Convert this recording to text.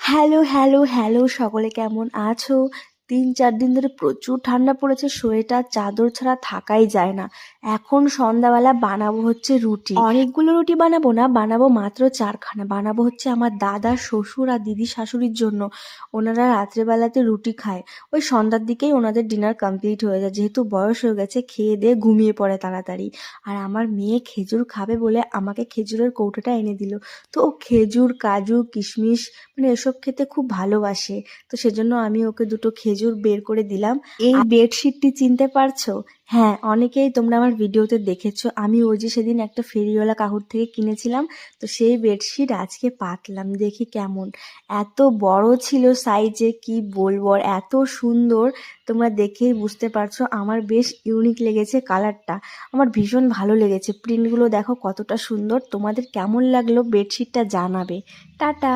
Hello, hello, hello সকলে কেমন আছো? ৩-৪ দিন ধরে প্রচুর ঠান্ডা পড়েছে। সোয়েটার, চাদর ছাড়া থাকাই যায় না। এখন সন্ধ্যাবেলা বানাবো হচ্ছে রুটি। অনেকগুলো রুটি বানাবো না, বানাবো মাত্র ৪ খানা। বানাবো হচ্ছে আমার দাদা, শ্বশুর আর দিদি শাশুড়ির জন্য। ওনারা রাত্রেবেলাতে রুটি খায়। ওই সন্ধ্যার দিকেই ওনাদের ডিনার কমপ্লিট হয়ে যায়। যেহেতু বয়স হয়ে গেছে, খেয়ে দিয়ে ঘুমিয়ে পড়ে তাড়াতাড়ি। আর আমার মেয়ে খেজুর খাবে বলে আমাকে খেজুরের কৌটোটা এনে দিল। তো ও খেজুর, কাজু, কিশমিশ মানে এসব খেতে খুব ভালোবাসে। তো সেজন্য আমি ওকে দুটো খেজুর বের করে দিলাম। এই বেডশিটটি চিনতে পারছো? হ্যাঁ, অনেকেই তোমরা আমার ভিডিওতে দেখেছো। আমি ওই যে সেদিন একটা ফেরিওয়ালা কাকুর থেকে কিনেছিলাম, তো সেই বেডশিট আজকে পাতলাম, দেখি কেমন। এত বড় ছিল সাইজে, কি বলবো, আর এত সুন্দর। তোমরা দেখেই বুঝতে পারছো আমার বেশ ইউনিক লেগেছে কালারটা। আমার ভীষণ ভালো লেগেছে। প্রিন্টগুলো দেখো কতটা সুন্দর। তোমাদের কেমন লাগলো বেডশিটটা জানাবে। টাটা।